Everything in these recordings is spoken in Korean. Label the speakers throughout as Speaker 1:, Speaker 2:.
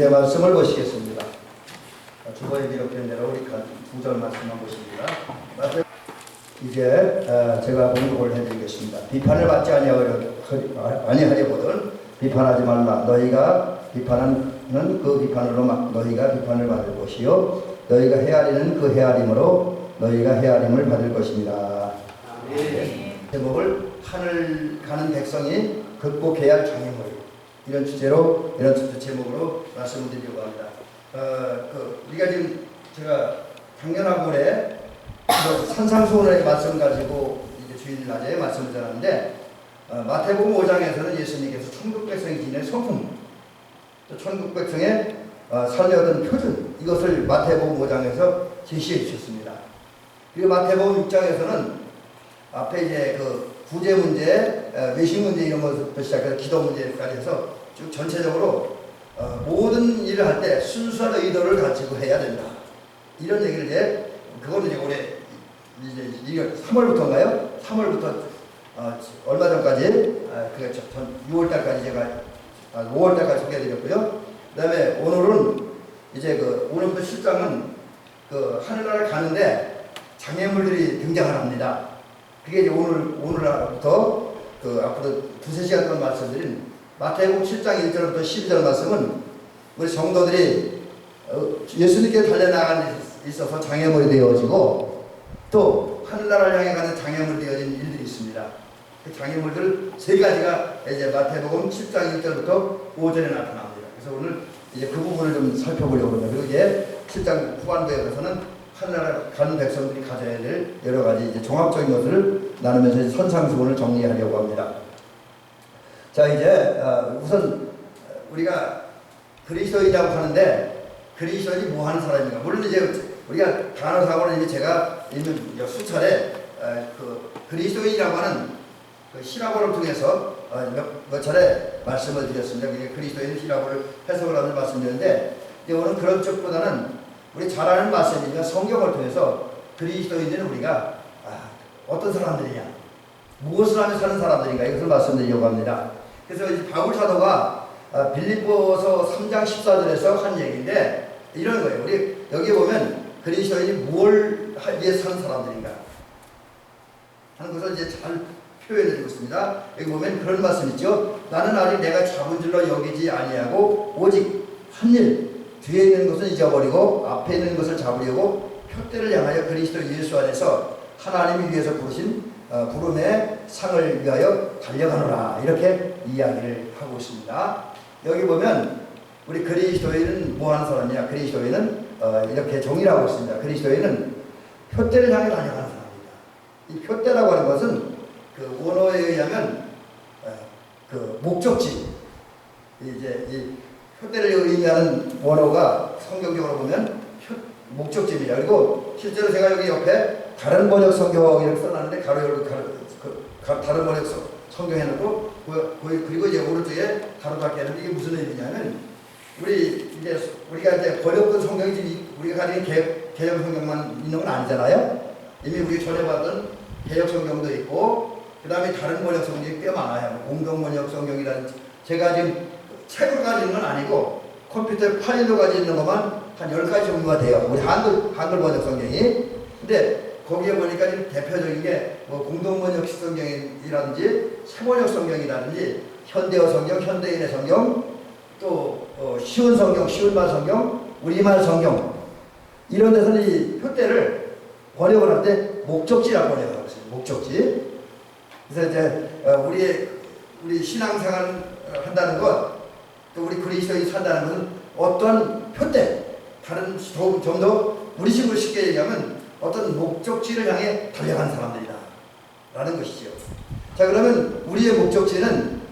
Speaker 1: 이제 말씀을 보시겠습니다. 주보에 기록된 대로 우리 두 절 말씀만 보십니다. 이제 제가 공독을 해드리겠습니다. 비판을 받지 아니하려거든 비판하지 말라. 너희가 비판하는 그 비판으로 너희가 비판을 받을 것이요 너희가 헤아리는 그 헤아림으로 너희가 헤아림을 받을 것입니다. 제목을 하늘 가는 백성이 극복해야 할 장애물, 이런 주제로, 이런 제목으로 말씀을 드리려고 합니다. 우리가 지금 제가 작년하고 올해 산상수훈의 말씀 가지고 이제 주일날에 말씀을 전하는데, 마태복음 5장에서는 예수님께서 천국 백성이 지닌 성품, 또 천국 백성의 살려던 표준, 이것을 마태복음 5장에서 제시해 주셨습니다. 그리고 마태복음 6장에서는 앞에 이제 그 구제 문제, 외식 문제 이런 것부터 시작해서 기도 문제까지 해서 쭉 전체적으로 모든 일을 할 때 순수한 의도를 가지고 해야 된다. 이런 얘기를 이제 그거는 이제 올해 이제 3월부터인가요? 3월부터 얼마 전까지 6월 달까지 제가 5월 달까지 소개해드렸고요. 그다음에 오늘은 이제 오늘부터 실장은 하늘나라를 가는데 장애물들이 등장을 합니다. 그게 이제 오늘부터 앞으로 2-3시간 동안 말씀드린 마태복음 7장 1절부터 12절 말씀은 우리 성도들이 예수님께 달려나가는 데 있어서 장애물이 되어지고 또 하늘나라를 향해 가는 장애물이 되어진 일들이 있습니다. 그 장애물들 3가지가 이제 마태복음 7장 1절부터 5절에 나타납니다. 그래서 오늘 이제 그 부분을 좀 살펴보려고 합니다. 그리고 이제 7장 후반부에 가서는 하늘나라 가는 백성들이 가져야 될 여러 가지 이제 종합적인 것을 나누면서 선상수훈을 정리하려고 합니다. 자, 이제 우선 우리가 그리스도인이라고 하는데 그리스도인이 뭐 하는 사람인가? 물론 이제 우리가 단어상으로는 이미 제가 이미 수차례 그리스도인이라고 하는 히라보를 통해서 몇 차례 말씀을 드렸습니다. 그게 그리스도인 히라보를 해석을 하면서 말씀드렸는데, 이제 오늘 그런 쪽보다는 우리 잘 아는 말씀이니까 성경을 통해서 그리스도인들은 우리가 어떤 사람들이냐, 무엇을 하며 사는 사람들인가, 이것을 말씀드리려고 합니다. 그래서 이제 바울 사도가 빌립보서 3장 14절에서 한 얘기인데 이런 거예요. 우리 여기 보면 그리스도인이 뭘 위해 사는 사람들인가 하는 것을 이제 잘 표현해주고 있습니다. 여기 보면 그런 말씀 있죠. 나는 아직 내가 잡은 줄로 여기지 아니하고 오직 한 일, 뒤에 있는 것을 잊어버리고 앞에 있는 것을 잡으려고 표대를 향하여 그리스도 예수 안에서 하나님이 위해서 부르신 부름의 상을 위하여 달려가노라, 이렇게 이야기를 하고 있습니다. 여기 보면 우리 그리스도인은 뭐 하는 사람이냐? 그리스도인은 이렇게 정의를 하고 있습니다. 그리스도인은 표대를 향해 달려가는 사람입니다. 이 표대라고 하는 것은 그 원어에 의하면 목적지, 이제 이 표대를 의미하는 원어가 성경적으로 보면 목적지입니다. 그리고 실제로 제가 여기 옆에 다른 번역 성경 이렇게 써놨는데 가로 열고 다른 번역 성경 해놓고 그리고 이제 오른쪽에 가로 닫게 하는데 이게 무슨 의미냐면 우리가 이제 번역된 성경이 우리가 가진 개혁 성경만 있는 건 아니잖아요. 이미 우리 전에 봤던 개혁 성경도 있고 그 다음에 다른 번역 성경이 꽤 많아요. 공동 번역 성경이라든지 제가 지금 책을 가지는 건 아니고 컴퓨터 파일로 가지는 것만 한 10가지 정도가 돼요. 우리 한글 번역 성경이. 근데 거기에 보니까 대표적인 게 뭐 공동번역 성경이라든지 새번역 성경이라든지 현대어 성경, 현대인의 성경, 또 쉬운 성경, 쉬운말 성경, 우리말 성경, 이런 데서는 이 표대를 번역을 할 때 목적지라고 번역을 하고 있어요. 목적지. 그래서 이제 우리 신앙생활 한다는 것, 또 우리 그리스도인이 산다는 것은 어떠한 표대, 다른 좀 더 우리식으로 쉽게 얘기하면 어떤 목적지를 향해 달려가는 사람들이다 라는 것이죠. 자, 그러면 우리의 목적지는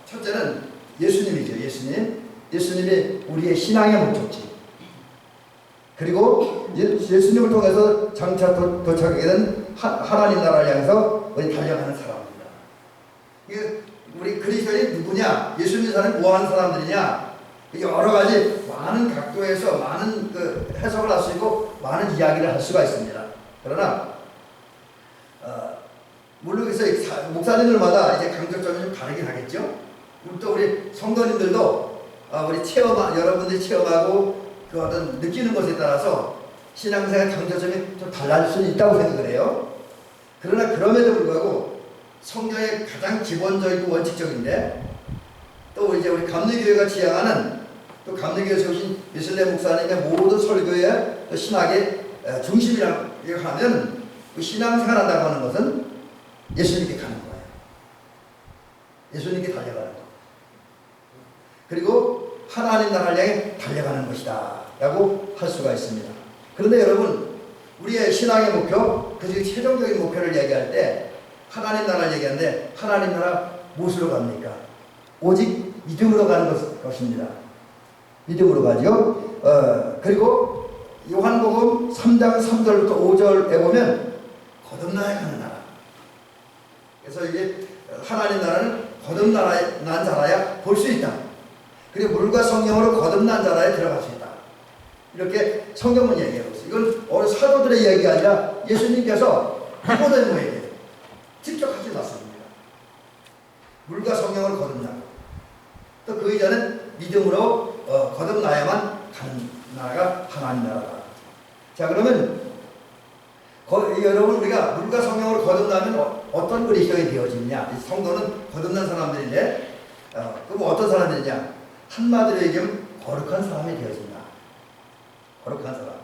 Speaker 1: 첫째는 예수님이죠. 예수님이 우리의 신앙의 목적지. 그리고 예수님을 통해서 장차 도착하게 된 하나님 나라를 향해서 우리 달려가는 사람입니다. 이게 우리 그리스도인이 누구냐? 예수님 사람이 뭐 하는 사람들이냐? 여러 가지 많은 각도에서 많은 해석을 할 수 있고 많은 이야기를 할 수가 있습니다. 그러나 물론 그래서 목사님들마다 이제 강조점이 좀 다르긴 하겠죠. 또 우리 성도님들도 우리 여러분들이 체험하고 그 어떤 느끼는 것에 따라서 신앙생활 강조점이 좀 달라질 수는 있다고 생각을 해요. 그러나 그럼에도 불구하고 성경의 가장 기본적이고 원칙적인데 또 이제 우리 감리교회가 지향하는 또 감리교회 세우신 예슬레 목사님의 모든 설교의 또 신학의 중심이라고 하면 그 신앙생활 한다고 하는 것은 예수님께 가는 거예요. 예수님께 달려가는 거. 그리고 하나님 나라를 향해 달려가는 것이다 라고 할 수가 있습니다. 그런데 여러분, 우리의 신앙의 목표, 그중 최종적인 목표를 얘기할 때 하나님 나라를 얘기하는데 하나님 나라 무엇으로 갑니까? 오직 믿음으로 가는 것입니다. 믿음으로 가죠. 그리고 요한복음 3장 3절부터 5절에 보면 거듭나야 가는 나라. 그래서 이게 하나님 나라는 거듭난 자라야 볼 수 있다. 그리고 물과 성령으로 거듭난 자라에 들어갈 수 있다. 이렇게 성경은 얘기하고 있어요. 이건 어느 사도들의 이야기가 아니라 예수님께서 니고데모에게 직접 하신 말씀입니다. 물과 성령으로 거듭나고 또 그 이전은 믿음으로 거듭나야만 가는 나라가 하나님 나라다. 자, 그러면 여러분, 우리가 물과 성령으로 거듭나면 어떤 그리스도인이 되어지느냐? 성도는 거듭난 사람들인데 그럼 어떤 사람들이냐? 한마디로 얘기하면 거룩한 사람이 되어진다. 거룩한 사람.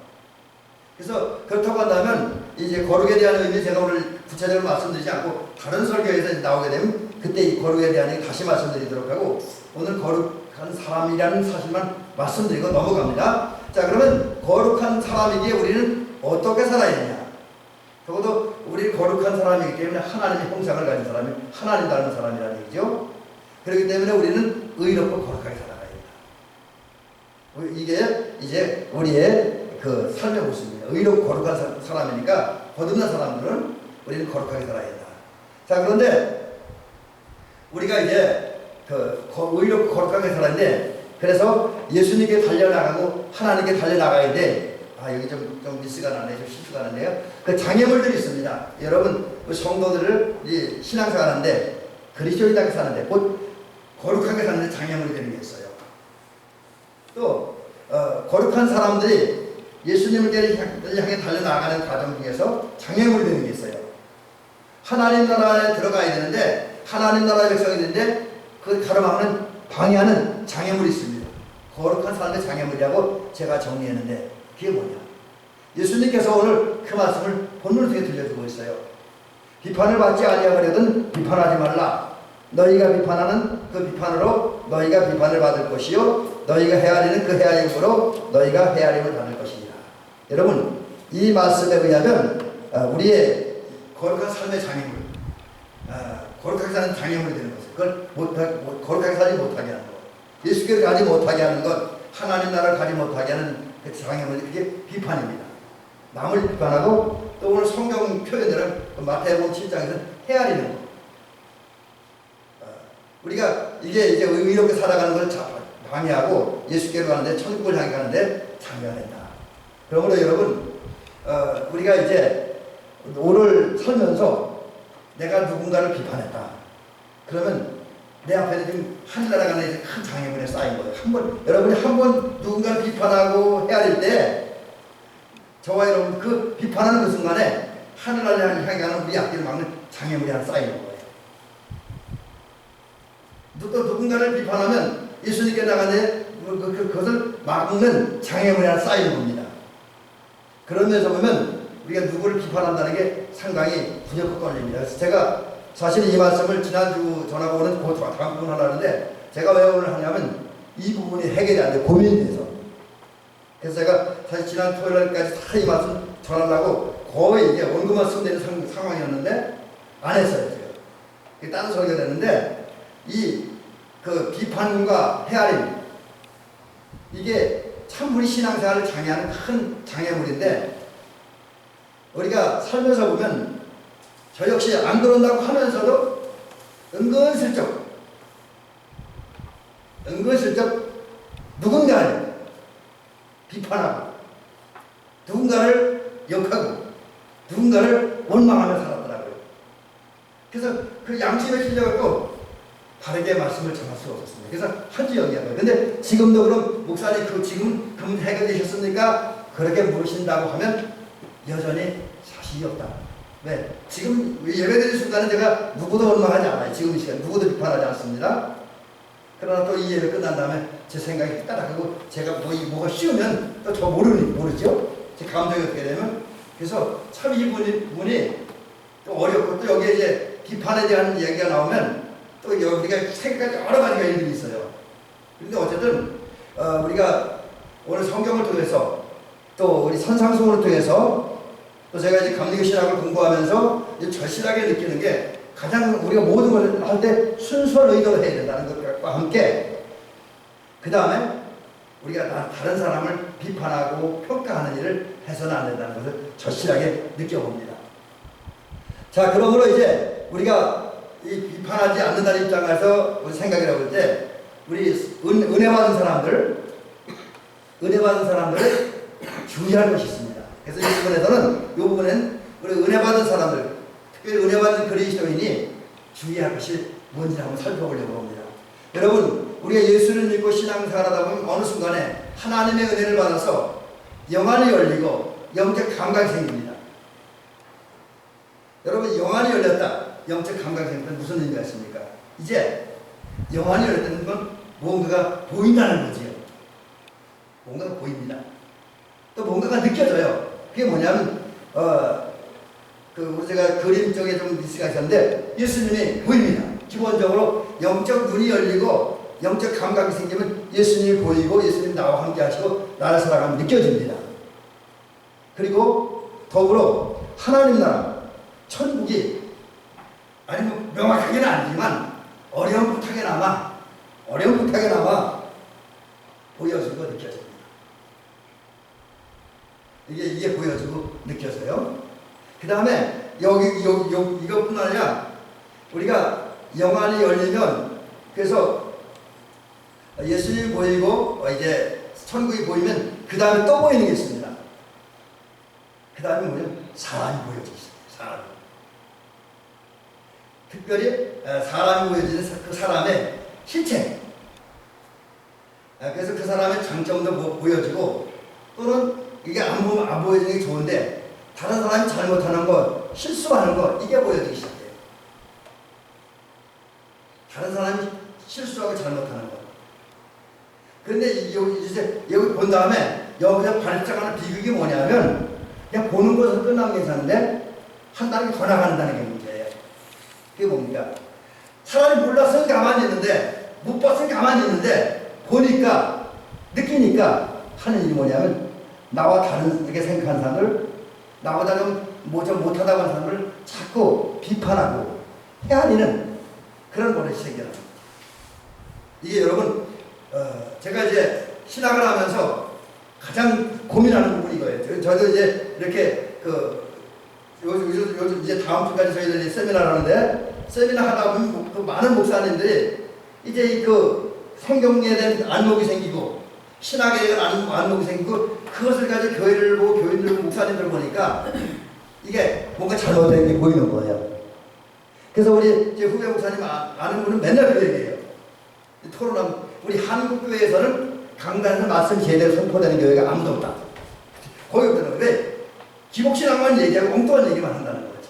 Speaker 1: 그래서 그렇다고 한다면 이제 거룩에 대한 의미 제가 오늘 구체적으로 말씀드리지 않고 다른 설교에서 나오게 되면 그때 이 거룩에 대한 얘기 다시 말씀드리도록 하고 오늘 거룩한 사람이라는 사실만 말씀드리고 넘어갑니다. 자, 그러면 거룩한 사람이기에 우리는 어떻게 살아야 되냐? 적어도 우리 거룩한 사람이기 때문에 하나님의 형상을 가진 사람이 하나님 닮은 사람이라는 얘기죠. 그렇기 때문에 우리는 의롭고 거룩하게 살아가야 된다. 이게 이제 우리의 그 삶의 모습입니다. 의롭고 거룩한 사람이니까 거듭난 사람들은 우리는 거룩하게 살아야 된다. 자, 그런데 우리가 이제 의롭고 거룩하게 살았는데 그래서 예수님께 달려나가고 하나님께 달려나가야 돼. 여기 좀 미스가 나네요. 좀 실수가 나네요. 그 장애물들이 있습니다. 여러분, 그 성도들을 신앙생활 하는데 그리스도인답게 사는데 곧 거룩하게 사는데 장애물이 되는 게 있어요. 또 거룩한 사람들이 예수님을 향해 달려나가는 과정 중에서 장애물이 되는 게 있어요. 하나님 나라에 들어가야 되는데 하나님 나라의 백성이 되는데 그 가로막는 방해하는 장애물이 있습니다. 거룩한 사람의 장애물이라고 제가 정리했는데 그게 뭐냐? 예수님께서 오늘 그 말씀을 본문을 통해 들려주고 있어요. 비판을 받지 아니하거든 비판하지 말라. 너희가 비판하는 그 비판으로 너희가 비판을 받을 것이요 너희가 헤아리는 그 헤아림으로 너희가 헤아림을 받을 것이니라. 여러분, 이 말씀에 의하면 우리의 거룩한 삶의 장애물, 거룩하게 사는 장애물이 되는 것을 그걸 거룩하게 살지 못하게 하는 것, 예수께를 가지 못하게 하는 것, 하나님 나라를 가지 못하게 하는 그 장애물이 그게 비판입니다. 남을 비판하고 또 오늘 성경 표현들은 마태복음 7장에서 헤아리는 것. 우리가 이게 이제 의롭게 살아가는 걸 방해하고 예수께로 가는데 천국을 향해 가는데 장애가 된다. 그러므로 여러분, 우리가 이제 오늘 살면서 내가 누군가를 비판했다. 그러면 내 앞에는 지금 하늘나라 가는 이제 큰 장애물에 쌓인 거예요. 여러분이 한 번 누군가를 비판하고 헤아릴 때 저와 여러분 그 비판하는 그 순간에 하늘나라를 향해 가는 우리 앞길을 막는 장애물이 하나 쌓이는 거예요. 또 누군가를 비판하면 예수님께 나가는데 그것을 막는 장애물이 하나 쌓이는 겁니다. 그런 면에서 보면 우리가 누구를 비판한다는 게 상당히 부적합 걸립니다. 그래서 제가 사실 이 말씀을 지난주 전하고 오는 그 다음 부분 하려는데 제가 왜 오늘 하냐면 이 부분이 해결이 안 돼 고민돼서. 그래서 제가 사실 지난 토요일까지 다 이 말씀 전하려고 거의 이제 원고만 쓰면 되는 상황이었는데 안 했어요. 제가 다른 설교를 했는데 그 비판과 헤아림 이게 참 우리 신앙생활을 장애하는 큰 장애물인데 우리가 살면서 보면 저 역시 안 그런다고 하면서도 은근슬쩍 누군가를 비판하고 누군가를 욕하고 누군가를 원망하며 살았더라고요. 그래서 그 양심에 실려갖고 바르게 말씀을 전할 수가 없었습니다. 그래서 한 주 연기한 거예요. 근데 지금도 그럼 목사님 지금 금 해결되셨습니까? 그렇게 물으신다고 하면 여전히 자신이 없다. 왜? 지금 예배드리는 순간에 제가 누구도 원망하지 않아요. 지금 이 시간 누구도 비판하지 않습니다. 그러나 또 이 예배 끝난 다음에 제 생각이 까닥하고 제가 뭐가 쉬우면 또 저 모르죠? 제 감정이 어떻게 되면 그래서 참 이분이 또 어렵고 또 여기에 이제 비판에 대한 얘기가 나오면 또 우리가 생각이 여러 가지가 일들이 있어요. 그런데 어쨌든 우리가 오늘 성경을 통해서 또 우리 선상송을 통해서 또 제가 이제 감리교 신학을 공부하면서 절실하게 느끼는 게 가장 우리가 모든 것을 할 때 순수한 의도로 해야 된다는 것과 함께 그 다음에 우리가 다른 사람을 비판하고 평가하는 일을 해서는 안 된다는 것을 절실하게 느껴봅니다. 자, 그러므로 이제 우리가 이 비판하지 않는다는 입장에서 생각이라고 할 때 우리 은혜 받은 사람들을 주의할 것이 있습니다. 그래서 이 부분에는 우리 은혜 받은 사람들, 특별히 은혜 받은 그리스도인이 주의할 것이 뭔지 한번 살펴보려고 합니다. 여러분, 우리가 예수를 믿고 신앙생활하다 보면 어느 순간에 하나님의 은혜를 받아서 영안이 열리고 영적 감각이 생깁니다. 여러분, 영안이 열렸다, 영적 감각이 생기면 무슨 의미가 있습니까? 이제 영안이 열렸다는 건 뭔가가 보인다는 거지요. 뭔가가 보입니다. 또 뭔가가 느껴져요. 그게 뭐냐면 제가 그림 쪽에 좀 미스가 있었는데 예수님이 보입니다. 기본적으로 영적 눈이 열리고 영적 감각이 생기면 예수님이 보이고 예수님 나와 함께 하시고 나를 살아가면 느껴집니다. 그리고 더불어 하나님 나라 천국이 아니면 명확하게는 아니지만 어렴풋하게나마 보여지고 느껴집니다. 이게 보여지고 느껴져요. 그 다음에 이것뿐 아니라 우리가 영안이 열리면 그래서 예수님이 보이고 이제 천국이 보이면 그 다음에 또 보이는 게 있습니다. 그 다음에 뭐냐면 사람이 보여지기 시작해요. 사람이. 특별히 사람이 보여지는 그 사람의 실체. 그래서 그 사람의 장점도 보여지고 또는 이게 안 보여지는 게 좋은데 다른 사람이 잘못하는 것, 실수하는 것, 이게 보여지기 시작해요. 다른 사람이 실수하고 잘못하는 것. 그런데 여기 본 다음에 여기서 발작하는 비극이 뭐냐면 그냥 보는 것은 끝나면 괜찮은데 한 단계 더 나간다는 게 문제예요. 그게 뭡니까? 차라리 몰랐으면 가만히 있는데 못 봤으면 가만히 있는데 보니까 느끼니까 하는 일이 뭐냐면 나와 다르게 생각하는 사람들, 나보다 좀 못하다고 하는 사람을 자꾸 비판하고 헤아리는 그런 버릇이 생겨납니다. 이게 여러분 제가 이제 신학을 하면서 가장 고민하는 부분이 이거예요. 저도 이제 이렇게 요즘 이제 다음 주까지 저희들이 세미나를 하는데 세미나 하다 보면 그 많은 목사님들이 이제 그 성경에 대한 안목이 생기고 신학에 대한 안목이 생기고 그것을 가지고 교회를 보고 교인들 보고 목사님들 보니까 이게 뭔가 잘못된 게 보이는 거예요. 그래서 우리 이제 후배 목사님 아는 분은 맨날 그 얘기해요. 토론하면 우리 한국교회에서는 강단에서 말씀 제대로 선포되는 교회가 아무도 없다. 거의 없다는 거예요. 왜? 기복신앙만 얘기하고 엉뚱한 얘기만 한다는 거죠.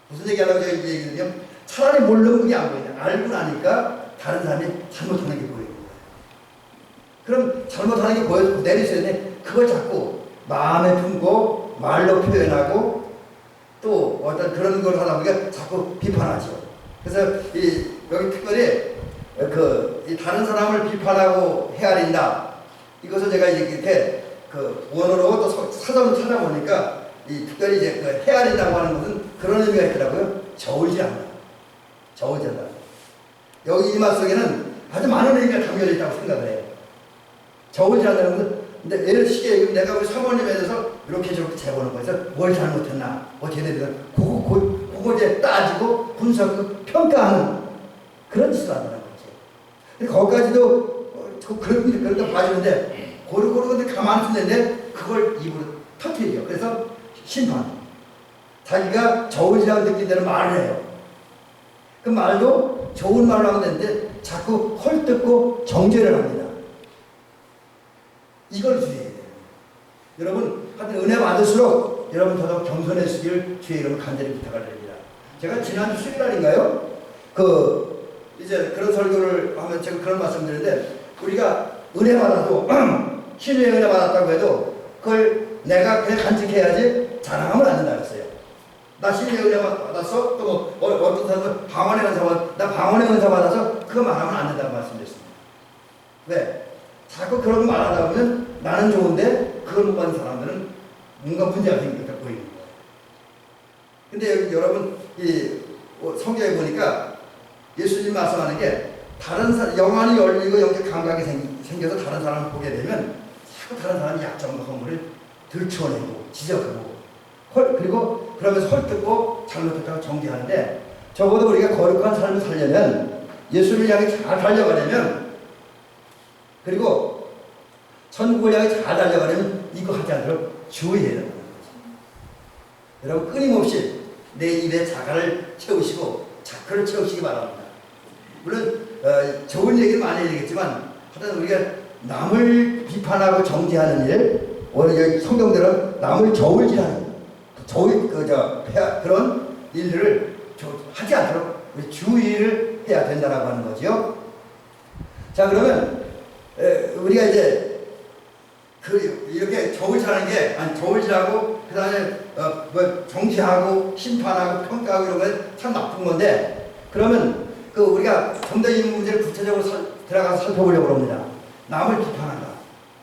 Speaker 1: 무슨 얘기하려고 제가 얘기하냐면 차라리 모르는 그게 안 보이냐. 알고 나니까 다른 사람이 잘못하는 게 보이는 거예요. 그럼 잘못하는 게 보여서 내리셔야 돼. 그걸 자꾸 마음에 품고 말로 표현하고 또 어떤 그런 걸 하다 보니까 자꾸 비판하죠. 그래서 여기 특별히 이 다른 사람을 비판하고 헤아린다. 이것을 제가 이렇게 원어로 또 사전을 찾아보니까 특별히 이제 헤아린다고 하는 것은 그런 의미가 있더라고요. 저울질 한다. 저울질 한다. 여기 이 말 속에는 아주 많은 의미가 담겨져 있다고 생각을 해요. 저울질 한다는 것은 근데 예를 쉽게 내가 우리 사모님에 대해서 이렇게 저렇게 재보는 거에서 뭘 잘못했나, 뭐 제대로 그거 이제 따지고 분석하고 평가하는 그런 짓을 한다는 거죠. 근데 거기까지도 그런 거 봐주는데 고루고루 근데 가만히 있는데 그걸 입으로 터뜨리죠. 그래서 심판. 자기가 저울질하고 느낀 대로 말을 해요. 그 말도 좋은 말로 하면 되는데 자꾸 헐뜯고 정죄를 합니다. 이걸 주의해야 돼요. 여러분, 하여튼 은혜 받을수록 여러분 더더 겸손해지길 주의 이름으로 간절히 부탁을 드립니다. 제가 지난주 수요일날인가요? 이제 그런 설교를 하면 제가 그런 말씀 드리는데, 우리가 은혜 받아도, 신의 은혜 받았다고 해도, 그걸 내가 그냥 간직해야지 자랑하면 안 된다 그랬어요. 나 신의 은혜 받았어? 또 어떤 사람은 방언의 은사 나 방언의 은사 받아서 그거 말하면 안 된다고 말씀드렸습니다. 왜? 자꾸 그런 거 말하다 보면 나는 좋은데 그걸 못 받는 사람들은 뭔가 문제가 생기니까 보이는 거예요. 근데 여러분, 이 성경에 보니까 예수님 말씀하는 게 다른 사람, 영안이 열리고 영적 감각이 생겨서 다른 사람을 보게 되면 자꾸 다른 사람의 약점과 허물을 들춰내고 지적하고 그리고 그러면서 헐뜯고 잘못했다고 정죄하는데, 적어도 우리가 거룩한 삶을 살려면, 예수를 향해 잘 달려가려면, 그리고 천국을 향해 잘 달려가려면 이거 하지 않도록 주의해야 된다는 거죠. 여러분, 끊임없이 내 입에 자갈을 채우시고 자크를 채우시기 바랍니다. 물론 좋은 얘기는 많이 얘기했지만, 하여튼 우리가 남을 비판하고 정죄하는 일, 오늘 성경대로 남을 저울질하는 그런 일들을 하지 않도록 우리 주의를 해야 된다라고 하는 거죠. 자, 그러면 우리가 이제 이렇게 저울질하는 게, 아니 저울질하고 그 다음에 정죄하고 심판하고 평가하고 이런 건 참 나쁜 건데, 그러면 우리가 좀 더 이 문제를 구체적으로 들어가서 살펴보려고 합니다. 남을 비판한다,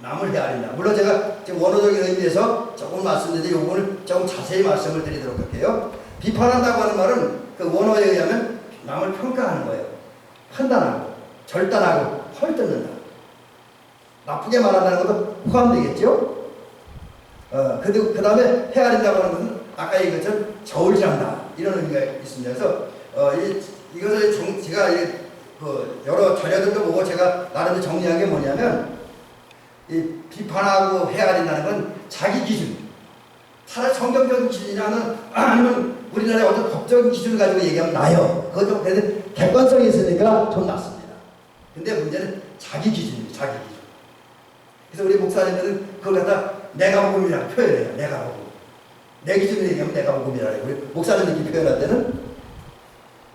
Speaker 1: 남을 헤아린다. 물론 제가 지금 원어적인 의미에서 조금 말씀드리는데 요거는 조금 자세히 말씀을 드리도록 할게요. 비판한다고 하는 말은 그 원어에 의하면 남을 평가하는 거예요. 판단하고 절단하고 헐뜯는다. 나쁘게 말한다는 것도 포함되겠죠. 그리고 그 다음에 헤아린다고 하는 것은 아까 얘기한 것처럼 저울질한다, 이런 의미가 있습니다. 그래서 이것을 제가 여러 자료들도 보고 제가 나름대로 정리한 게 뭐냐면, 이 비판하고 헤아린다는 건 자기 기준, 차라리 성경적인 기준이라는, 아니면 우리나라의 어떤 법적인 기준을 가지고 얘기하면 나요. 그것도 그래도 객관성이 있으니까 좀 낫습니다. 근데 문제는 자기 기준입니다. 자기 기준. 그래서 우리 목사님들은 그걸 갖다 내가 복음이라고 표현해요. 내가 복음. 내 기준으로 얘기하면 내가 복음이라고. 우리 목사님들이 표현할 때는,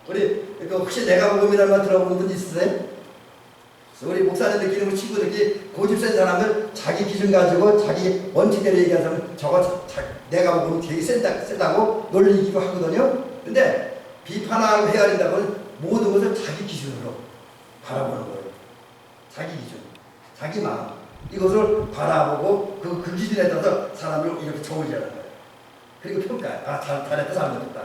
Speaker 1: 우리 혹시 내가 복음이라는 말 들어본 분 있으세요? 우리 목사님들끼리, 우리 친구들끼리 고집 센 사람들, 자기 기준 가지고 자기 원칙대로 얘기하는 사람은 저거 내가 복음이 되게 세다고 놀리기도 하거든요. 근데 비판하고 헤아린다고 하면 모든 것을 자기 기준으로 바라보는 거예요. 자기 기준, 자기 마음, 이것을 바라보고 그 기준에 따라서 사람을 이렇게 저울질하는 거예요. 그리고 평가, 잘했다, 잘못했다.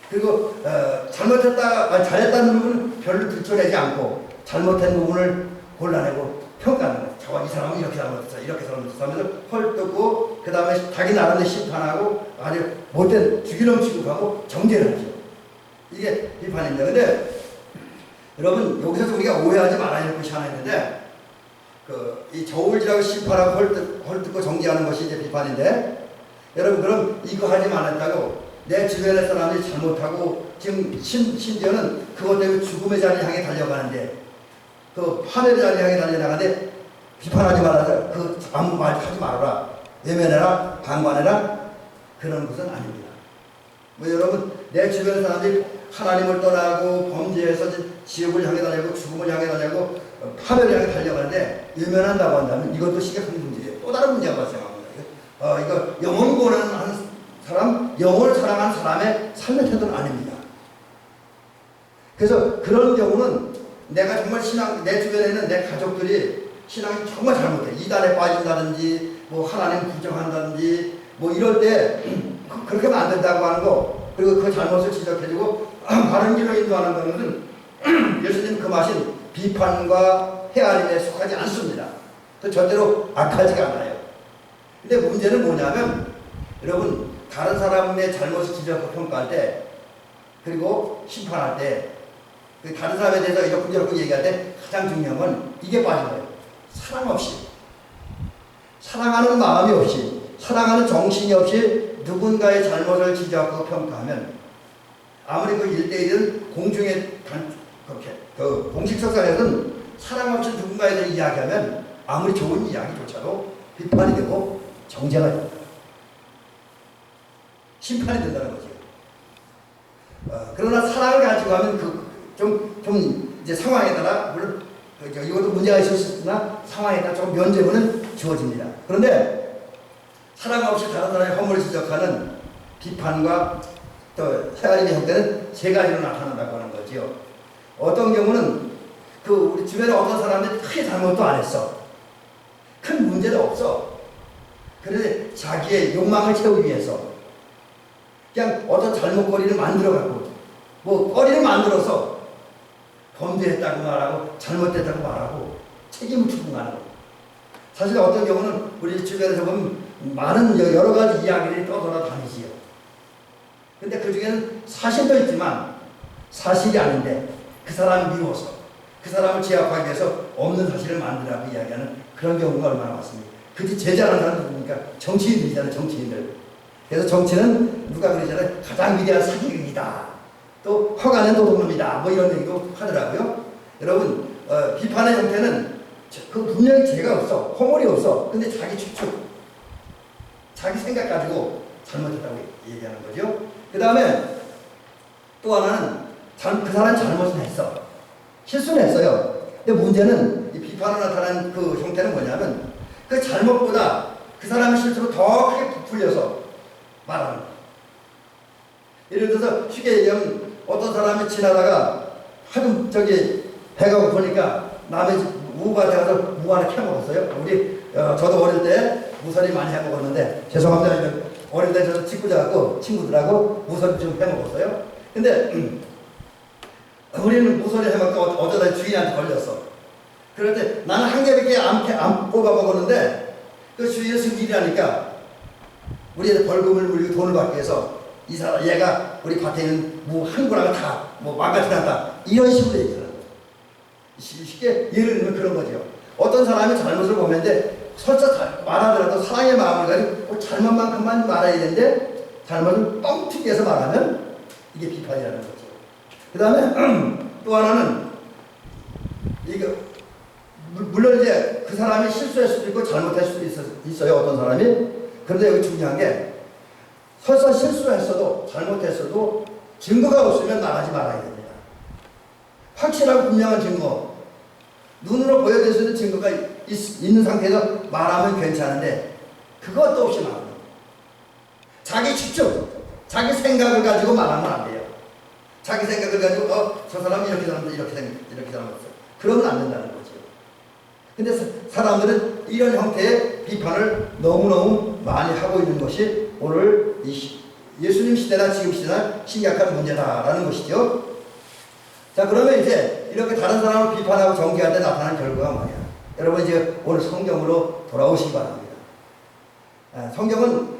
Speaker 1: 그리고 잘했다는 부분은 별로 들춰내지 않고 잘못한 부분을 골라내고 평가하는 거예요. 이 사람은 이렇게 잘못했어, 이렇게 잘못했어 하면서 헐뜯고, 그 다음에 자기 나름대로 심판하고, 아주 못된 주기름 취급하고 정죄를 하죠. 이게 비판입니다. 근데 여러분, 여기서 우리가 오해하지 말아야 할 것이 하나 있는데, 이 저울질하고 심판하고 헐뜯고 정죄하는 것이 이제 비판인데, 여러분, 그럼 이거 하지 말았다고 내 주변의 사람이 잘못하고 지금 심지어는 그것 때문에 죽음의 자리 향해 달려가는데, 파멸의 자리 향해 달려나가는데 비판하지 말아라, 아무 말 하지 말아라, 외면해라, 방관해라, 그런 것은 아닙니다. 여러분, 내 주변의 사람들이 하나님을 떠나고 범죄해서 지옥을 향해 달려고 죽음을 향해 달려고 파멸을 향해 달려가는데 외면한다고 한다면 이것도 심각한 문제예요. 또 다른 문제가 발생합니다. 이거 영혼 고난하는 사람, 영혼을 사랑하는 사람의 삶의 태도는 아닙니다. 그래서 그런 경우는 내가 정말 내 주변에 있는 내 가족들이 신앙이 정말 잘못해, 이단에 빠진다든지, 하나님 부정한다든지, 이럴 때 그렇게 하면 안 된다고 하는 거, 그리고 그 잘못을 지적해주고 바른 길로 인도하는 것은 예수님 그 말씀 비판과 헤아림에 속하지 않습니다. 또 절대로 악하지가 않아요. 근데 문제는 뭐냐면, 여러분, 다른 사람의 잘못을 지적하고 평가할 때, 그리고 심판할 때, 다른 사람에 대해서 이렇게 얘기할 때 가장 중요한 건 이게 빠진 거예요. 사랑 없이, 사랑하는 마음이 없이, 사랑하는 정신이 없이 누군가의 잘못을 지적하고 평가하면 아무리 그 1대1은 공중에 그렇게 그 공식 석상에서는 사랑 없이 누군가에 대해 이야기하면 아무리 좋은 이야기조차도 비판이 되고 정죄가 됩니다. 심판이 된다는 거죠. 그러나 사랑을 가지고 하면 좀 이제 상황에 따라 물론 이것도 문제가 있을 수 있으나 상황에 따라 좀 면죄부는 주어집니다. 그런데 사랑 없이 다른 사람의 허물을 지적하는 비판과 또 헤아림의 형태는 세 가지로 나타난다고 하는 거죠. 어떤 경우는 그 우리 주변에 어떤 사람이 크게 잘못도 안 했어. 큰 문제도 없어. 그런데 자기의 욕망을 채우기 위해서 그냥 어떤 잘못거리를 만들어갖고 뭐 거리를 만들어서 범죄했다고 말하고 잘못됐다고 말하고 책임을 추궁하는 거. 사실 어떤 경우는 우리 주변에서 보면 많은 여러 가지 이야기들이 떠돌아다니지요. 근데 그 중에는 사실도 있지만 사실이 아닌데 그 사람을 미워서 그 사람을 제압하기 위해서 없는 사실을 만들라고 이야기하는 그런 경우가 얼마나 많습니다. 그게 제자라는 사람이 누굽니까? 정치인들이잖아요. 정치인들. 그래서 정치는 누가 그러잖아요. 가장 위대한 사기극이다. 또 허가는 도둑놈이다. 뭐 이런 얘기도 하더라고요. 여러분 비판의 형태는 그 분명히 죄가 없어. 허물이 없어. 근데 자기 추측 자기 생각 가지고 잘못했다고 얘기하는 거죠. 그 다음에 또 하나는 그 사람이 잘못은 했어. 실수는 했어요. 근데 문제는 이 비판으로 나타나는 그 형태는 뭐냐면 그 잘못보다 그 사람의 실수로 더 크게 부풀려서 말하는 거예요. 예를 들어서 쉽게 얘기하면 어떤 사람이 지나다가 하도 배가 고프니까 남의 집 무밭에 가서 무 하나 캐먹었어요. 저도 어릴 때 무서리 많이 해먹었는데 죄송합니다. 어릴 때 저도 직구자하고 친구들하고 무서리 좀 해먹었어요. 근데 우리는 무서리 해먹고 어쩌다 주인한테 걸렸어. 그럴 때 나는 한 개밖에 안 뽑아 먹었는데 그 주인은 승질이라니까 우리한테 벌금을 물리고 돈을 받기 위해서 이 사람 얘가 우리 밭에 있는 무 한 구랑을 다 뭐 망가뜨렸다 이런 식으로 얘기하는 거예요. 쉽게 예를 들면 그런 거죠. 어떤 사람이 잘못을 보면데 설사 말하더라도 사랑의 마음을 가지고 잘못만큼만 말해야 되는데 잘못을 뻥튀기해서 말하면 이게 비판이라는 거죠. 그 다음에 또 하나는 이거 물론 이제 그 사람이 실수할 수도 있고 잘못할 수도 있어요. 어떤 사람이. 그런데 여기 중요한 게 설사 실수했어도 잘못했어도 증거가 없으면 말하지 말아야 됩니다. 확실하고 분명한 증거 눈으로 보여줄 수 있는 증거가 있는 상태에서 말하면 괜찮은데 그것도 없이 말하는 거예요. 자기 추측 자기 생각을 가지고 말하면 안 돼요. 자기 생각을 가지고 저 사람이 이렇게 사람들 이렇게 사람들 그러면 안 된다는 거죠. 근데 사람들은 이런 형태의 비판을 너무너무 많이 하고 있는 것이 오늘 예수님 시대나 지금 시대나 심각한 문제다라는 것이죠. 자, 그러면 이제 이렇게 다른 사람을 비판하고 정죄할 때 나타나는 결과가 뭐냐? 여러분 이제 오늘 성경으로 돌아오시기 바랍니다. 성경은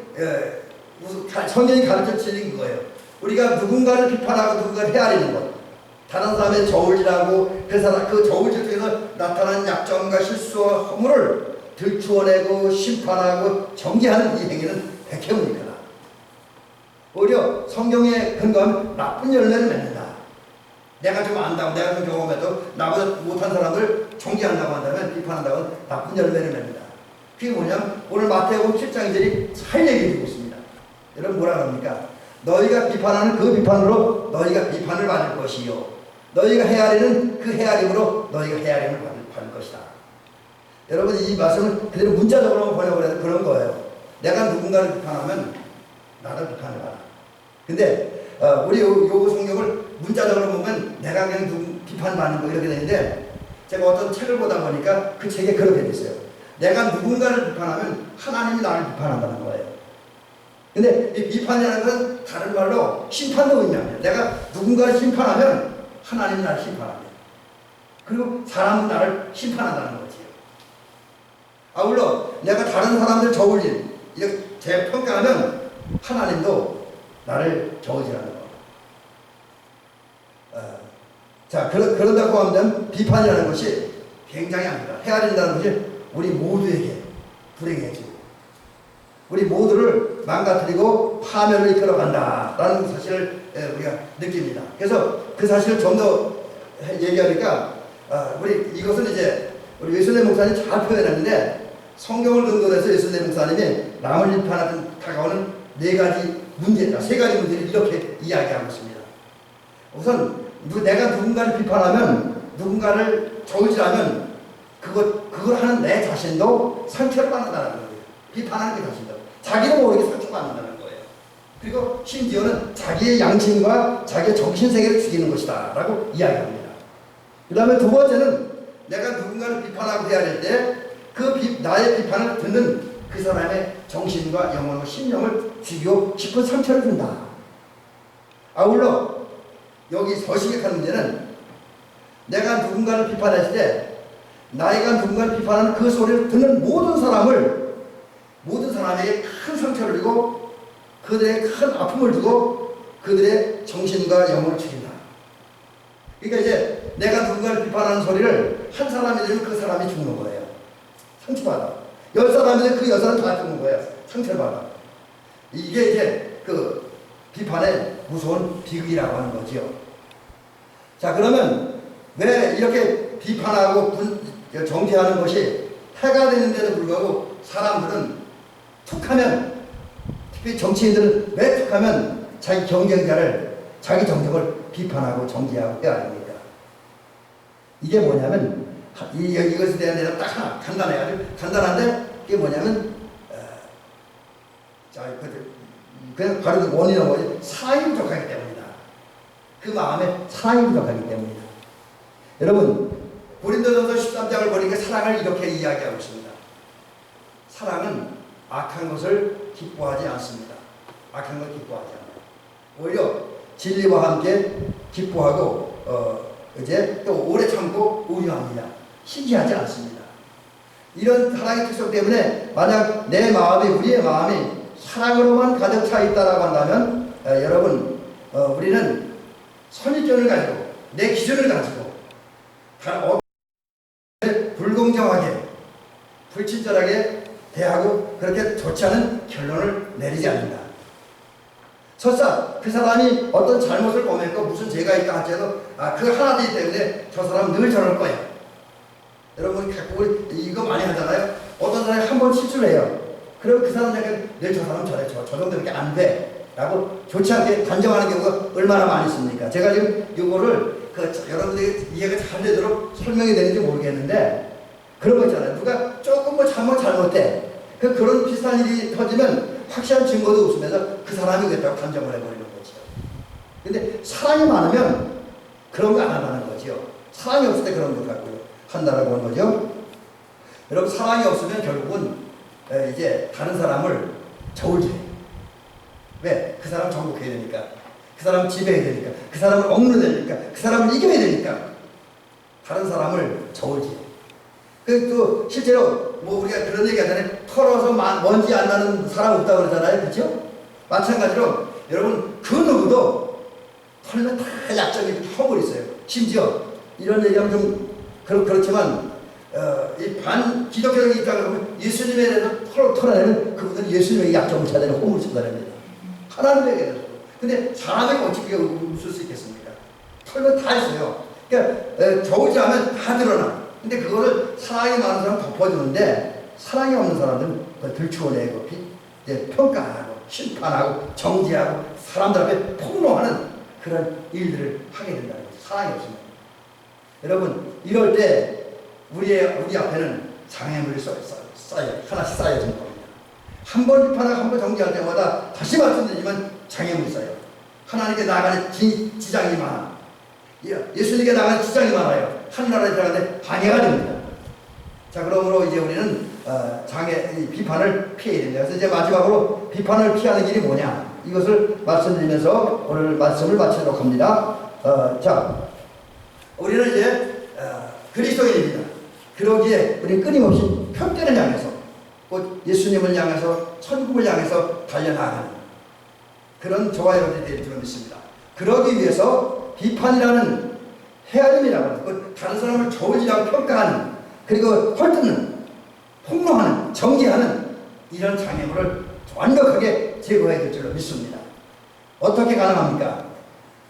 Speaker 1: 성경이 가르쳐 주는 거예요. 우리가 누군가를 비판하고 누군가를 헤아리는 것, 다른 사람의 저울질하고 그 저울질 중에서 나타난 약점과 실수와 허물을 들추어내고 심판하고 정죄하는 이 행위는 백해운이다. 오히려 성경에 근거하면 나쁜 열매를 맺는다. 내가 좀 안다고 내가 좀 경험해도 나보다 못한 사람을 정죄한다고 한다면 비판한다고 나쁜 열매를 맺는다. 그게 뭐냐면 오늘 마태복음 7장들이 잘 얘기해주고 있습니다. 여러분 뭐라 그럽니까? 너희가 비판하는 그 비판으로 너희가 비판을 받을 것이요 너희가 헤아리는 그 헤아림으로 너희가 헤아림을 받을 것이다. 여러분 이 말씀을 그대로 문자적으로 번역을 그런 거예요. 내가 누군가를 비판하면 나를 비판해라. 근데 우리 요 성경을 문자적으로 보면 내가 그냥 비판받는 거 이렇게 되는데 제가 어떤 책을 보다 보니까 그 책에 그렇게 돼 있어요. 내가 누군가를 비판하면 하나님이 나를 비판한다는 거예요. 근데 이 비판이라는 건 다른 말로 심판도 의미합니다. 내가 누군가를 심판하면 하나님이 나를 심판합니다. 그리고 사람은 나를 심판한다는 거지요. 물론 내가 다른 사람들 저울질 이렇게 재평가하면 하나님도 나를 저울질하는 거. 자, 그런다고 하면 비판이라는 것이 굉장히 안 좋아. 헤아린다는 것이 우리 모두에게 불행해지고 우리 모두를 망가뜨리고 파멸을 이끌어간다라는 사실을 우리가 느낍니다. 그래서 그 사실을 좀 더 얘기하니까 우리 이것은 이제 우리 예수님 목사님 잘 표현했는데 성경을 근거로 해서 예수님 목사님이 남을 비판하는 다가오는 세 가지 문제를 이렇게 이야기하고 있습니다. 우선 내가 누군가를 비판하면 누군가를 저울질하면 그걸 하는 내 자신도 상처를 받는다는 거예요. 비판하는 그 자신도 자기도 모르게 상처받는다는 거예요. 그리고 심지어는 자기의 양심과 자기의 정신세계를 죽이는 것이다 라고 이야기합니다. 그 다음에 두 번째는 내가 누군가를 비판하고 해야 될 때 나의 비판을 듣는 그 사람의 정신과 영혼과 심령을 죽이고 싶은 상처를 준다. 아울러 여기 더 심각한 문제는 내가 누군가를 비판했을 때 나이가 누군가를 비판하는 그 소리를 듣는 모든 사람에게 큰 상처를 주고 그들에게 큰 아픔을 주고 그들의 정신과 영혼을 죽인다. 그러니까 이제 내가 누군가를 비판하는 소리를 한 사람이 들으면 그 사람이 죽는 거예요. 상처받아. 10사람이 들으면 그 10사람이 다 죽는 거예요. 상처를 받아. 이게 이제 그 비판의 무서운 비극이라고 하는 거죠. 자, 그러면 왜 이렇게 비판하고 정죄하는 것이 해가 되는데도 불구하고 사람들은 툭하면, 특히 정치인들은 왜 툭하면 자기 경쟁자를, 자기 정적을 비판하고 정죄하고 해야 됩니까? 이게 뭐냐면 이것에 대한 대답 딱 하나 간단해요. 아주 간단한데 이게 뭐냐면 그냥 바로 그 원인은 뭐지? 사랑이 부족하기 때문이다. 그 마음에 사랑이 부족하기 때문이다. 여러분 고린도전서 13장을 보니까 사랑을 이렇게 이야기하고 있습니다. 사랑은 악한 것을 기뻐하지 않습니다. 악한 걸 기뻐하지 않아요. 오히려 진리와 함께 기뻐하고 이제 또 오래 참고 우려합니다. 시기하지 않습니다. 이런 사랑의 특성 때문에 만약 내 마음이, 우리의 마음이 사랑으로만 가득 차 있다라고 한다면 여러분 우리는 선입견을 가지고 내 기준을 가지고 불공정하게 불친절하게 대하고 그렇게 좋지 않은 결론을 내리지 않는다. 설사 그 사람이 어떤 잘못을 범했고 무슨 죄가 있다 할지라도 그 하나 되기 때문에 저 사람은 늘 저럴 거야. 여러분 우리 이거 많이 하잖아요. 어떤 사람이 한 번 실수를 해요. 그럼 그 사람한테 늘 저 사람은 저래, 저 정도밖에 안 돼 라고 좋지 않게 단정하는 경우가 얼마나 많이 있습니까? 제가 지금 이거를 여러분들이 이해가 잘 되도록 설명이 되는지 모르겠는데 그런 거 있잖아요. 누가 조금 뭐 잘못돼. 그런 비슷한 일이 터지면 확실한 증거도 없으면서 그 사람이 그랬다고 단정을 해버리는 거죠. 근데 사랑이 많으면 그런 거 안 한다는 거죠. 사랑이 없을 때 그런 거 갖고 한다라고 하는 거죠. 여러분 사랑이 없으면 결국은 이제 다른 사람을 저울질해요. 왜? 그 사람 정복해야 되니까. 그 사람을 지배해야 되니까. 그 사람을 억누려야 되니까. 그 사람을 이겨야 되니까. 다른 사람을 저울질해요. 또 실제로 뭐 우리가 그런 얘기 하잖아요. 털어서 먼지 안 나는 사람 없다고 그러잖아요. 그렇죠? 마찬가지로 여러분 그 누구도 털면 다 약점이 허물 있어요. 심지어 이런 얘기하면 좀 그렇지만 이 반기독교적인 입장을 보면 예수님에 대해서 털어내면 그분은 예수님의 약점을 찾아내는 허물을 찾아냅니다. 하나님에게 대해서. 근데 사람에게 어떻게 웃을 수 있겠습니까? 털면 다 있어요. 그러니까 저울질하면 다 드러나. 근데 그거를 사랑이 많은 사람은 덮어주는데 사랑이 없는 사람들은 들추어내고 평가하고 심판하고 정죄하고 사람들 앞에 폭로하는 그런 일들을 하게 된다는 거죠. 사랑이 없으면. 여러분 이럴 때 우리 앞에는 장애물이 하나씩 쌓여지는 겁니다. 한 번 비판하고 한 번 정죄할 때마다 다시 말씀드리지만 장애물이 쌓여요. 하나님께 나아가는 지장이 많아. 예수님께 나가는 지장이 많아요. 하늘나라에 들어가는데 방해가 됩니다. 자, 그러므로 이제 우리는 비판을 피해야 됩니다. 그래서 이제 마지막으로 비판을 피하는 길이 뭐냐? 이것을 말씀드리면서 오늘 말씀을 마치도록 합니다. 자, 우리는 이제 그리스도인입니다. 그러기에 우리는 끊임없이 표대를 향해서 곧 예수님을 향해서 천국을 향해서 달려나가는 그런 저와 여러분이 될 줄 믿습니다. 그러기 위해서 비판이라는 헤아림이라고 하는 다른 사람을 저울질하고 평가하는 그리고 헐뜯는 폭로하는 정죄하는 이런 장애물을 완벽하게 제거해야 될 줄로 믿습니다. 어떻게 가능합니까?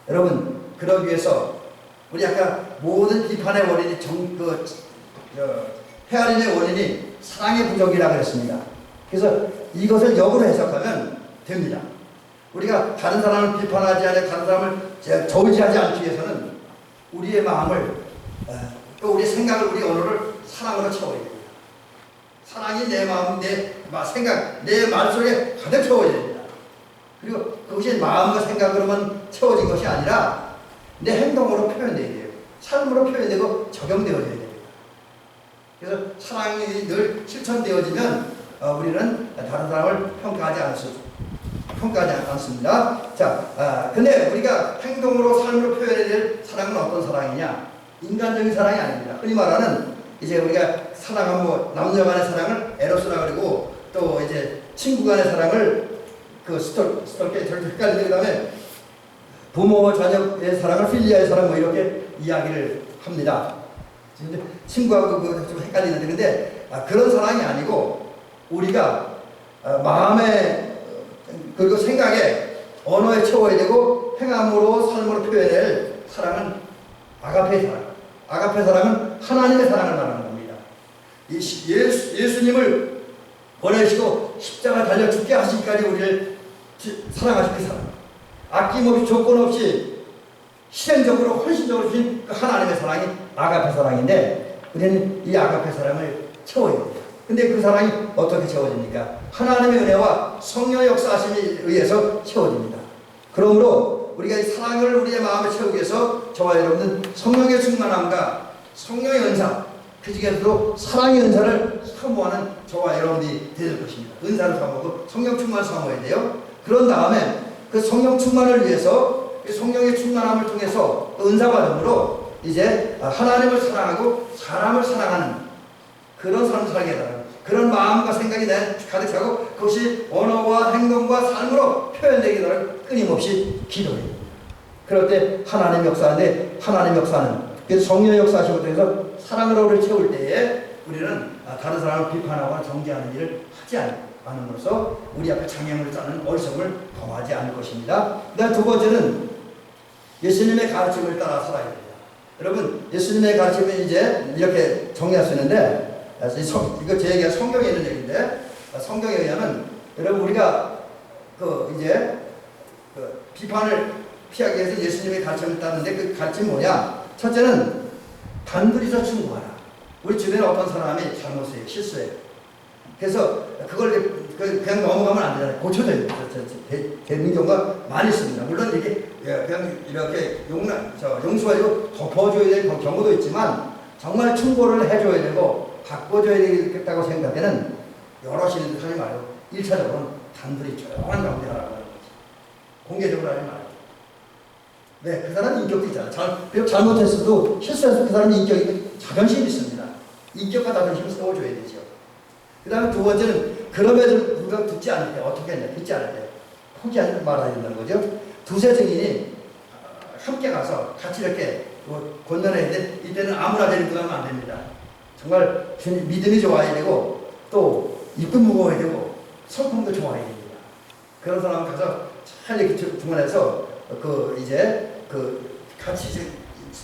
Speaker 1: 여러분, 그러기 위해서 우리 아까 모든 비판의 원인이 헤아림의 원인이 사랑의 부족이라고 그랬습니다. 그래서 이것을 역으로 해석하면 됩니다. 우리가 다른 사람을 비판하지 않고 다른 사람을 저울질하지 않기 위해서는 우리의 마음을 또 우리 생각을 우리 언어를 사랑으로 채워야 됩니다. 사랑이 내 마음, 내 생각, 내 말 속에 가득 채워야 됩니다. 그리고 그것이 마음과 생각으로만 채워진 것이 아니라 내 행동으로 표현되어야 돼요. 삶으로 표현되고 적용되어져야 됩니다. 그래서 사랑이 늘 실천되어지면 우리는 다른 사람을 평가하지 않습니다. 자, 근데 우리가 행동으로 삶으로 표현해야 될 사랑은 어떤 사랑이냐? 인간적인 사랑이 아닙니다. 흔히 말하는 이제 우리가 사랑은 뭐 남녀 간의 사랑을 에로스라 그러고 또 이제 친구 간의 사랑을 그 스톨게 저렇게 헷갈리는 그 다음에 부모와 자녀의 사랑을 필리아의 사랑 뭐 이렇게 이야기를 합니다. 친구하고 좀 헷갈리는데 근데 그런 사랑이 아니고 우리가 마음에 그리고 생각에 언어에 채워야 되고 행함으로 삶으로 표현할 사랑은 아가페 사랑. 아가페 사랑은 하나님의 사랑을 말하는 겁니다. 예수님을 보내시고 십자가 달려 죽게 하시기까지 우리를 사랑하신 그 사랑. 아낌없이 조건 없이 실행적으로 헌신적으로 주신 그 하나님의 사랑이 아가페 사랑인데 우리는 이 아가페 사랑을 채워야 됩니다. 근데 그 사랑이 어떻게 채워집니까? 하나님의 은혜와 성령의 역사하심에 의해서 채워집니다. 그러므로 우리가 이 사랑을 우리의 마음에 채우기 위해서 저와 여러분은 성령의 충만함과 성령의 은사, 그 중에서도 사랑의 은사를 사모하는 저와 여러분들이 될 것입니다. 은사를 사모하고 성령 충만을 사모해야 돼요. 그런 다음에 그 성령 충만을 위해서 그 성령의 충만함을 통해서 은사 받음으로 이제 하나님을 사랑하고 사람을 사랑하는 그런 삶을 살게 되는 그런 마음과 생각이 내 가득 차고 그것이 언어와 행동과 삶으로 표현되게 되는 끊임없이 기도해요. 그럴 때 하나님 역사인데 하나님 역사는 성령의 역사하시고 통해서 사랑으로 우리를 채울 때에 우리는 다른 사람을 비판하거나 정죄하는 일을 하지 않음으로써 우리 앞에 장애물을 짜는 어리석음을 범하지 않을 것입니다. 그다음 두 번째는 예수님의 가르침을 따라 살아야 됩니다. 여러분 예수님의 가르침은 이제 이렇게 정리할 수 있는데 이거 제 얘기가 성경에 있는 얘기인데 성경에 의하면 여러분 우리가 이제 비판을 피하기 위해서 예수님의 가르침을 따르는데 그 가르침이 뭐냐? 첫째는 단둘이서 충고하라. 우리 주변에 어떤 사람이 잘못해요, 실수해요. 그래서 그걸 그냥 넘어가면 안 되잖아요. 고쳐져야 되는 경우가 많이 있습니다. 물론 이게 그냥 이렇게 용서하고 덮어줘야 될 경우도 있지만 정말 충고를 해줘야 되고 바꿔줘야 되겠다고 생각되는 여러 시인들 하지 말고 1차적으로는 단둘이 조용한 가운데 하라고 하는 거지. 공개적으로 하지 말고. 네, 그 사람은 인격도 있잖아. 비록 잘못했어도 실수해서 그 사람은 인격이 자존심이 있습니다. 인격과 자존심을 세워줘야 되죠. 그 다음에 두 번째는 그럼에도 불구하고 듣지 않을 때 어떻게 했냐? 듣지 않을 때 포기하지 말아야 된다는 거죠. 두세 증인이 함께 가서 같이 이렇게 권면해야 돼. 이때는 아무나 데리고 가면 안 됩니다. 정말 믿음이 좋아야 되고 또 입도 무거워야 되고 성품도 좋아야 됩니다. 그런 사람 가서 잘 이렇게 중간에서 같이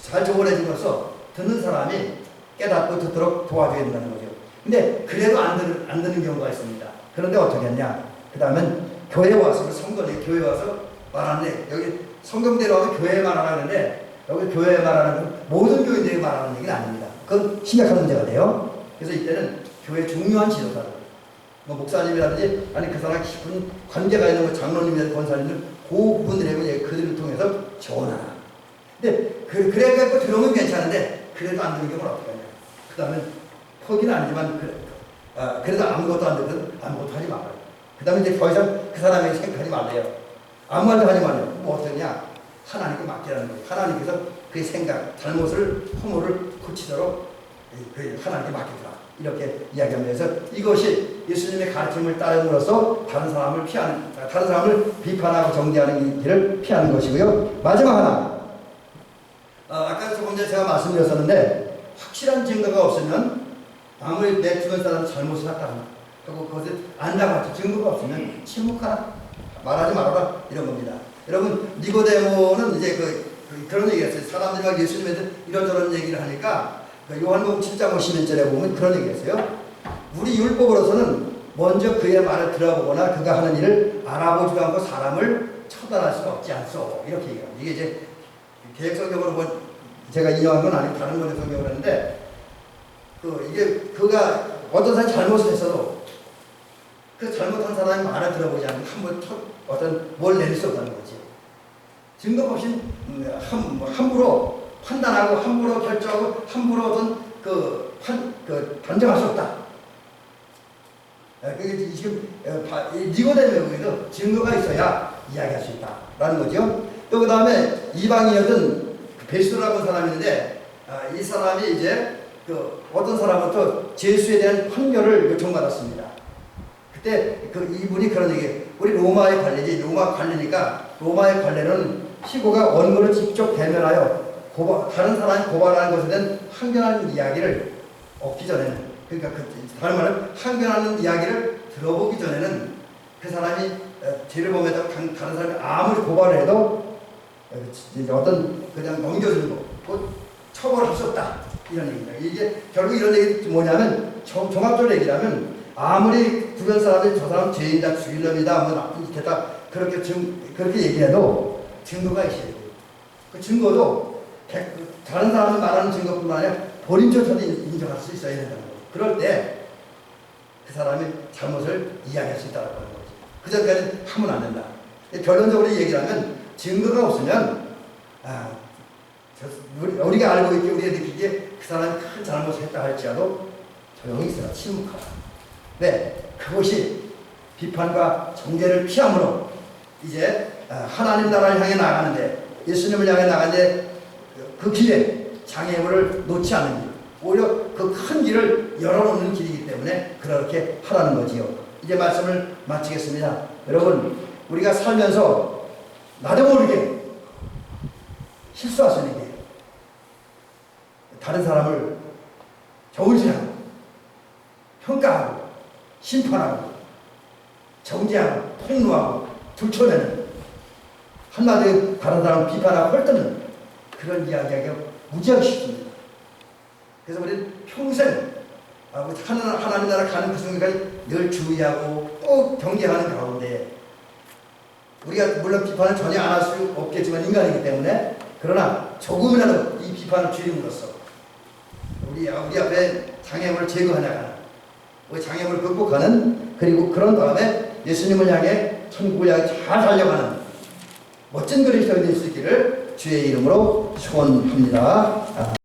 Speaker 1: 잘 조언해주면서 듣는 사람이 깨닫고 듣도록 도와줘야 된다는 거죠. 근데 그래도 안 듣는 경우가 있습니다. 그런데 어떻게 했냐? 그 다음엔 교회에 와서 성전에 교회에 와서 말하는데 여기 성경대로 하면 교회에 말하는데 여기 교회에 말하는 모든 교인들이 말하는 얘기는 아닙니다. 그건 심각한 문제가 돼요. 그래서 이때는 교회 중요한 지도자들, 뭐 목사님이라든지 아니 그 사람 깊은 관계가 있는 뭐 장로님이나 권사님들 그 부분들에게 그들을 통해서 전하라. 근데 그래갖고 들으면 괜찮은데 그래도 안 듣는 경우는 어떻게 하냐? 그 다음에 포기는 아니지만 그래도 아무것도 안 듣든 아무것도 하지 말아요. 그 다음에 이제 더 이상 그 사람에게 생각하지 말래요. 아무 말도 하지 말래요. 뭐 어떠냐? 하나님께 맡기라는 거예요. 하나님께서 그의 생각, 잘못을, 허물을 고치도록 하나님께 맡기더라. 이렇게 이야기하면서 이것이 예수님의 가르침을 따름으로써 다른 사람을 비판하고 정죄하는 길을 피하는 것이고요. 마지막 하나. 아까 조금 전에 제가 말씀드렸었는데 확실한 증거가 없으면 아무리 내 주변 사람이 잘못을 했다 하고 그것을 안다고 증거가 없으면 침묵하라, 말하지 말아라, 이런 겁니다. 여러분, 니고데모는 이제 그런 얘기를 했어요. 사람들이 막 예수님한테 이런저런 얘기를 하니까 요한복음 7장 51절에 보면 그런 얘기를 했어요. 우리 율법으로서는 먼저 그의 말을 들어보거나 그가 하는 일을 알아보지도 않고 사람을 처단할 수가 없지 않소, 이렇게 얘기합니다. 이게 이제 개혁성경으로 제가 인용한 건 아니고 다른 번역 성경을 했는데, 그가 어떤 사람이 잘못을 했어도 그 잘못한 사람의 말을 들어보지 않으면 뭘 내릴 수 없다는 거지. 증거 없이 함부로 판단하고 함부로 결정하고 함부로 단정할 수 없다. 그게 지금 니고데모에도 증거가 있어야 이야기할 수 있다라는 거죠. 또 그 다음에 이방인이었던 베스도라고 사람이 있는데, 이 사람이 이제 어떤 사람부터 제수에 대한 판결을 요청받았습니다. 그때 이분이 그런 얘기, 우리 로마의 관례지, 로마 관례니까 로마의 관례는 피고가 원고를 직접 대면하여 다른 사람이 고발하는 것에 대한 항변하는 이야기를 얻기 전에는, 그러니까 다른 말은 항변하는 이야기를 들어보기 전에는 그 사람이 죄를 범했다고 다른 사람이 아무리 고발을 해도 그냥 넘겨주는 거, 곧 처벌할 수 없다, 이런 얘기입니다. 이게 결국 이런 얘기 뭐냐면, 종합적으로 얘기하면 아무리 주변 사람이 저 사람 죄인이다, 죽일 놈이다, 뭐 나쁜 짓 했다, 그렇게 얘기해도 증거가 있어야 돼요. 그 증거도 다른 사람이 말하는 증거뿐만 아니라 본인조차도 인정할 수 있어야 된다는 거예요. 그럴 때 그 사람이 잘못을 이야기할 수 있다는 거죠. 그 전까지 하면 안 된다. 결론적으로 얘기를 하면, 증거가 없으면 우리가 알고 있기에, 우리가 느끼기에 그 사람이 큰 잘못을 했다 할지라도 조용히 있어라, 침묵하라. 네, 그것이 비판과 정죄를 피함으로 이제 하나님 나라를 향해 나가는데, 예수님을 향해 나가는데 그 길에 장애물을 놓지 않는 길, 오히려 그 큰 길을 열어놓는 길이기 때문에 그렇게 하라는 거지요. 이제 말씀을 마치겠습니다. 여러분, 우리가 살면서 나도 모르게 실수할 수 있는 게, 다른 사람을 저울질하고 평가하고 심판하고 정죄하고 폭로하고 들춰내는, 한마디로 다른 사람을 비판하고 헐뜯는 그런 이야기하기가 무지하게 쉽습니다. 그래서 우리는 평생 하나님 나라 가는 그 순간까지 늘 주의하고 또 경계하는 가운데, 우리가 물론 비판을 전혀 안 할 수 없겠지만 인간이기 때문에, 그러나 조금이라도 이 비판을 줄임으로써 우리 앞에 장애물을 제거해나가는, 우리 장애물을 극복하는, 그리고 그런 다음에 예수님을 향해 천국을 향해 잘 살려가는 멋진 그리스도인이 될 수 있기를 주의 이름으로 축원합니다.